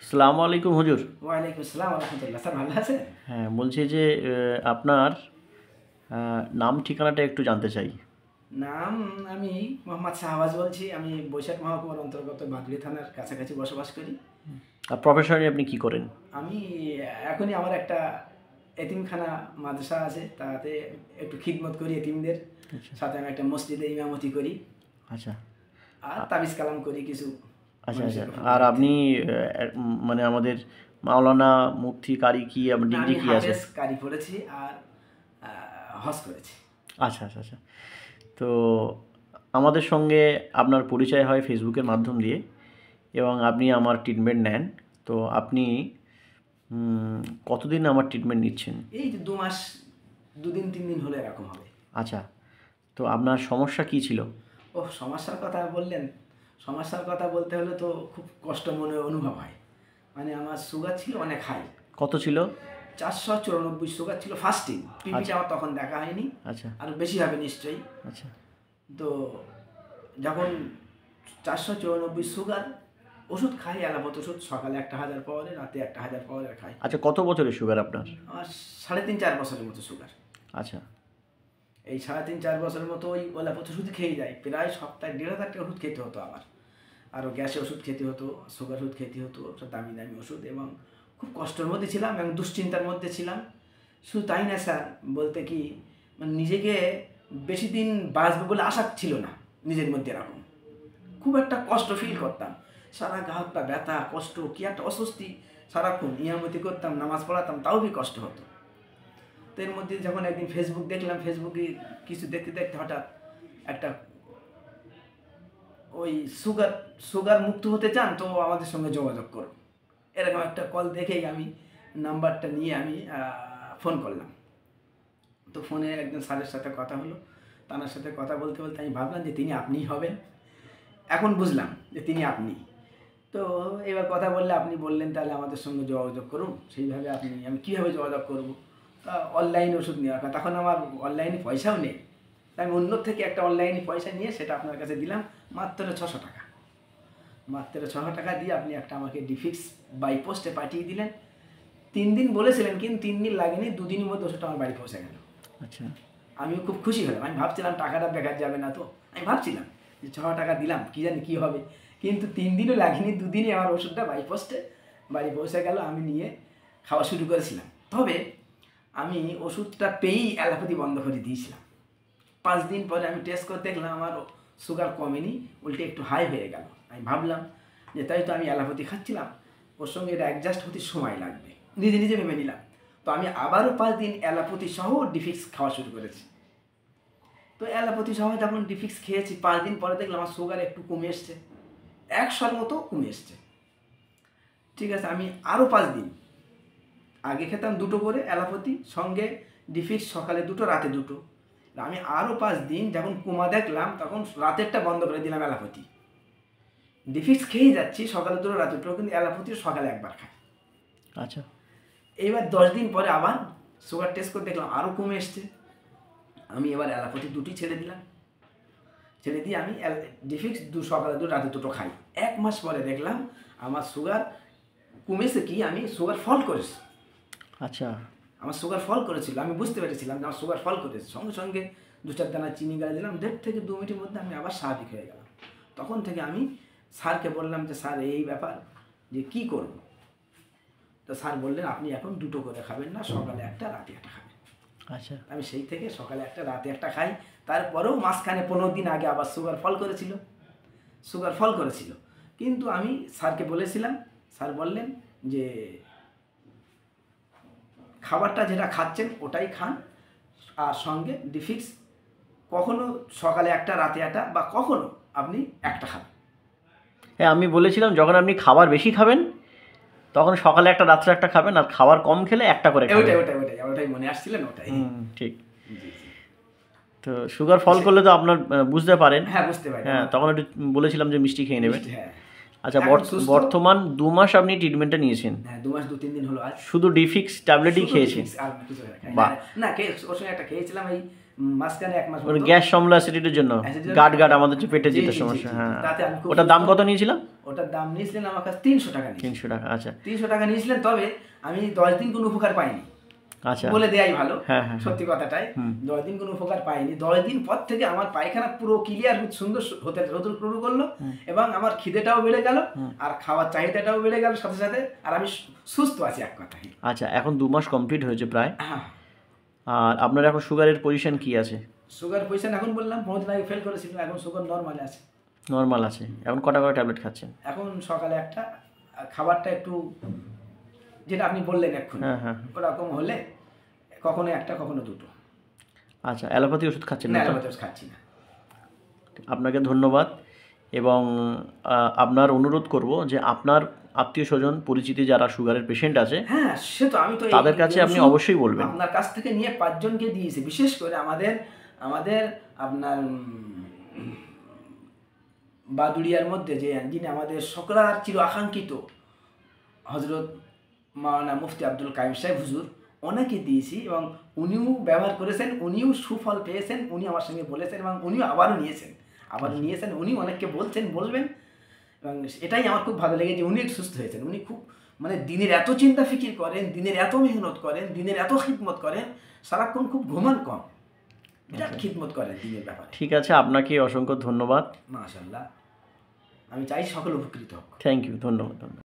আসসালামু আলাইকুম হুজুর। ওয়ালাইকুম আসসালাম রহমতুল্লাহ। স্যার ভালো আছেন? হ্যাঁ, বলছি যে আপনার নাম ঠিকানাটা একটু জানতে চাই। নাম আমি মোহাম্মদ শাহবাজ বলছি। আমি বৈশাখ মহকুমার অন্তর্গত বাগড়ি থানার কাছাকাছি বসবাস করি। আর প্রফেশনালি আপনি কি করেন? আমি এখনই আমার একটা এতিমখানা মাদ্রাসা আছে, তাতে একটু খিদমত করি এতিমদের। আচ্ছা সাথে আমি একটা মসজিদে ইমামতি করি আচ্ছা আর তাবিজ কালাম করি কিছু আচ্ছা আচ্ছা। মানুষের আর উপকারার্থে। আপনি মানে আমাদের মাওলানা মুফতি কারি কি আপনার না, ডিগ্রি আমি কি আছে? হাফেজ কারি পড়েছি আর হজ করেছি। আচ্ছা আচ্ছা আচ্ছা। তো আমাদের সঙ্গে আপনার পরিচয় হয় ফেসবুকের মাধ্যম দিয়ে এবং আপনি আমার ট্রিটমেন্ট নেন। তো আপনি কতদিন আমার ট্রিটমেন্ট নিচ্ছেন? এই যে 2 মাস, 2 দিন 3 দিন হলে এরকম হবে। আচ্ছা। তো আপনার সমস্যা কী ছিল? ওহ, সমস্যার কথা বললেন। সমস্যার কথা বলতে হলে তো খুব কষ্ট মনে অনুভব হয়। মানে আমার সুগার ছিল অনেক হাই। কত ছিল? 494 সুগার ছিল ফাস্টিং। পিপিটা আচ্ছা আমার তখন দেখা হয়নি। আচ্ছা আরও বেশি হবে নিশ্চয়ই। আচ্ছা তো যখন 494 সুগার, ওষুধ খাই, অ্যালোপ্যাথি ওষুধ, সকালে 1000 পাওয়ারে, রাতে 1000 পাওয়ারের খাই। আচ্ছা, কত বছরের সুগার আপনার? আমার 3.5-4 বছরের মতো সুগার। আচ্ছা এই 3.5-4 বছরের মতো ওই অ্যালোপ্যাথি ওষুধ খেয়ে যায়। প্রায় সপ্তাহে 1,500 টাকা ওষুধ খেতে হতো আমার। আরও গ্যাসের ওষুধ খেতে হতো, সুগার ওষুধ খেতে হতো, সব দামি দামি ওষুধ, এবং খুব কষ্টের মধ্যে ছিলাম এবং দুশ্চিন্তার মধ্যে ছিলাম। শুধু তাই না স্যার, বলতে কি, মানে নিজেকে বেশি দিন বাঁচবে বলে আশা ছিল না নিজের মধ্যে। এরকম খুব একটা কষ্ট ফিল করতাম। সারা গা হাত পা ব্যথা, কষ্ট, কী একটা অস্বস্তি। সারাক্ষণ ইয়ামতি করতাম, নামাজ পড়াতাম, তাও কি কষ্ট হতো। তো এর মধ্যে যখন একদিন ফেসবুক দেখলাম, ফেসবুকে কিছু দেখতে দেখতে হঠাৎ একটা, ওই সুগার সুগার মুক্ত হতে চান তো আমাদের সঙ্গে যোগাযোগ করুন, এরকম একটা কল দেখেই আমি নাম্বারটা নিয়ে আমি ফোন করলাম। তো ফোনে একজন স্যারের সাথে কথা হলো। তার সাথে কথা বলতে বলতে আমি ভাবলাম যে তিনি আপনিই হবেন। এখন বুঝলাম যে তিনি আপনি। তো এবার কথা বললে আপনি বললেন তাহলে আমাদের সঙ্গে যোগাযোগ করুন। সেইভাবে আমি কীভাবে যোগাযোগ করব? অনলাইন ওষুধ নেওয়ার কথা। তখন আমার অনলাইনে পয়সাও নেই। তাই আমি অন্য থেকে একটা অনলাইনে পয়সা নিয়ে সেটা আপনার কাছে দিলাম, মাত্র 600 টাকা। মাত্র 600 টাকা দিয়ে আপনি একটা আমাকে ডিফিক্স বাই পোস্টে পাঠিয়ে দিলেন। 3 দিন বলেছিলেন, কিন্তু 3 দিন লাগেনি, 2 দিনের মধ্যে ওষুধটা আমার বাড়ি পৌঁছে গেল। আচ্ছা আমিও খুব খুশি হলাম। আমি ভাবছিলাম টাকাটা বেকার যাবে না, তো আমি ভাবছিলাম যে 600 টাকা দিলাম, কী জানি কী হবে। কিন্তু 3 দিনও লাগেনি, 2 দিনই আমার ওষুধটা বাই পোস্টে বাড়ি পৌঁছে গেল। আমি নিয়ে খাওয়া শুরু করেছিলাম। তবে আমি ওষুধটা পেয়েই অ্যালোপ্যাথি বন্ধ করে দিয়েছিলাম। 5 দিন পরে আমি টেস্ট করে দেখলাম আমার সুগার কমেনি, উল্টে একটু হাই হয়ে গেল। আমি ভাবলাম যে তাই তো আমি অ্যালোপ্যাথি খাচ্ছিলাম, ওর সঙ্গে এটা অ্যাডজাস্ট হতে সময় লাগবে, নিজে নিজে ভেবে নিলাম। তো আমি আবারও 5 দিন অ্যালোপ্যাথি সহ ডিফিক্স খাওয়া শুরু করেছি। তো অ্যালোপ্যাথি সহ যখন ডিফিক্স খেয়েছি, 5 দিন পরে দেখলাম আমার সুগার একটু কমে এসছে, 100-র মতো কমে এসছে। ঠিক আছে, আমি আরও 5 দিন, আগে খেতাম 2টো করে অ্যালোপ্যাথি, সঙ্গে ডিফিক্স, সকালে 2টো, রাতে 2টো। আমি আরও 5 দিন যখন কমা দেখলাম, তখন রাতেরটা বন্ধ করে দিলাম অ্যালোপ্যাথি। ডিফিক্স খেয়েই যাচ্ছি, সকালে 2টো, রাতে 2টো, কিন্তু অ্যালোপ্যাথি সকালে একবার খাই। আচ্ছা এইবার 10 দিন পরে আবার সুগার টেস্ট করে দেখলাম আরও কমে এসছে। আমি এবার অ্যালোপ্যাথি 2টি ছেড়ে দিলাম। ছেড়ে দিয়ে আমি ডিফিক্স সকালে 2, রাতে 2টো খাই। 1 মাস পরে দেখলাম আমার সুগার কমেছে, কি আমি সুগার ফল করেছি। আচ্ছা আমার সুগার ফল করেছিল, আমি বুঝতে পেরেছিলাম যে আমার সুগার ফল করেছে। সঙ্গে সঙ্গে 2-4 দানা চিনি গাড়ি দিলাম, 1.5 থেকে 2 মিনিটের মধ্যে আমি আবার স্বাভাবিক হয়ে গেলাম। তখন থেকে আমি স্যারকে বললাম যে স্যার এই ব্যাপার, যে কী করব? তো স্যার বললেন আপনি এখন 2টো করে খাবেন না, সকালে একটা, রাতে একটা খাবেন। আচ্ছা আমি সেই থেকে সকালে একটা, রাতে একটা খাই। তারপরেও মাঝখানে 15 দিন আগে আবার সুগার ফল করেছিল। কিন্তু আমি স্যারকে বলেছিলাম, স্যার বললেন যে খাবারটা যেটা খাচ্ছেন ওটাই খান, আর সঙ্গে ডিফিক্স কখনো সকালে একটা, রাতে একটা, বা কখনো আপনি একটা খাবেন। হ্যাঁ, আমি বলেছিলাম যখন আপনি খাবার বেশি খাবেন তখন সকালে একটা রাত্রে একটা খাবেন, আর খাবার কম খেলে একটা করে খাবেন। ওটাই মনে আসছিলেন, ওটাই। ঠিক। জি জি। তো সুগার ফল করলে তো আপনার বুঝতে পারেন। হ্যাঁ, বুঝতে পারি। হ্যাঁ, তখন একটু বলেছিলাম যে মিষ্টি খেয়ে নেবেন। হ্যাঁ। আচ্ছা, এখন সুস্থ। বর্তমান 2 মাস আপনি ট্রিটমেন্টটা নিয়েছেন, হ্যাঁ, 2 মাস 2-3 দিন হলো আজ। শুধু ডিফিক্স ট্যাবলেটই খেয়েছেন? আর কিছু খাই বাহ। না, ওর সঙ্গে একটা খেয়েছিলাম এই মাঝখানে 1 মাস মানে মতো। গ্যাস সমলা অ্যাসিডিটির জন্য, অ্যাসিডিটির জন্য। গাট আমার যে পেটে জি, যেটা জি, জি, সমস্যা। জি। হ্যাঁ, তাতে আমি খুব ওটার দাম সুস্থ। কত নিয়েছিলাম? ওটার দাম নিয়েছিলেন আমার কাছে 300 টাকা নিয়েছিলেন। 300 টাকা, আচ্ছা 300 টাকা নিয়েছিলেন, তবে আমি 10 দিন কোনো উপকার পাইনি, আচ্ছা। বলে দেয়াই ভালো, হ্যাঁ হ্যাঁ সত্যি কথাটাই। হুম। 10 দিন কোনো উপকার পাইনি। 10 দিন পর থেকে আমার পায়খানা পুরো ক্লিয়ার সুন্দর হতে শুরু করলো, এবং আমার খিদেটাও বেড়ে গেল, আর খাওয়ার চাহিদাটাও বেড়ে গেল সাথে সাথে, আর আমি সুস্থ আছি এক কথায়। আচ্ছা, এখন 2 মাস কমপ্লিট হয়েছে প্রায়। হ্যাঁ। আর আপনার এখন সুগারের পজিশন কি আছে? সুগার পয়সা এখন বললাম 5 দিন আগে ফেল করেছিল, এখন সুগার নর্মাল আছে। নর্মাল আছে। এখন কটা করে ট্যাবলেট খাচ্ছেন? এখন সকালে একটা, খাবারটা একটু যেটা আপনি বললেন এখন, হ্যাঁ হ্যাঁ। ওরকম হলে কখনো একটা কখনো দুটো। আচ্ছা, অ্যালোপ্যাথি ওষুধ খাচ্ছেন না, না তো? অ্যালোপ্যাথি ওষুধ খাচ্ছি না। আপনাকে ধন্যবাদ, এবং আপনার অনুরোধ করব যে আপনার আত্মীয় স্বজন পরিচিতি যারা সুগারের পেশেন্ট আছে, হ্যাঁ, সে তো আমি তো তাদের কাছে আপনি ওষুধ অবশ্যই বলবেন। আপনার কাছ থেকে নিয়ে 5 জনকে দিয়েছি, বিশেষ করে আমাদের আপনার বাদুড়িয়ার মধ্যে যে যিনি আমাদের সকলার চির আকাঙ্ক্ষিত হজরত মাওলানা মুফতি আব্দুল কাইম সাহেব হুজুর, ওনাকে দিয়েছি, এবং উনিও ব্যবহার করেছেন, উনিও সুফল পেয়েছেন, উনি আমার সঙ্গে বলেছেন, এবং উনিও আবারও নিয়েছেন, উনি অনেককে বলবেন, এবং এটাই আমার খুব ভালো লেগেছে। উনি সুস্থ হয়েছেন, উনি খুব মানে দিনের এত চিন্তা ফিকির করেন, দিনের এত মেহনত করেন, দিনের এত খিদমত করেন, সারাক্ষণ খুব ঘুমান কম, বিরাট খিদমত করেন দিনের ব্যাপারে। ঠিক আছে, আপনাকে অসংখ্য ধন্যবাদ। মাশাআল্লাহ, আমি চাই সকল উপকৃত হোক। থ্যাংক ইউ, ধন্যবাদ।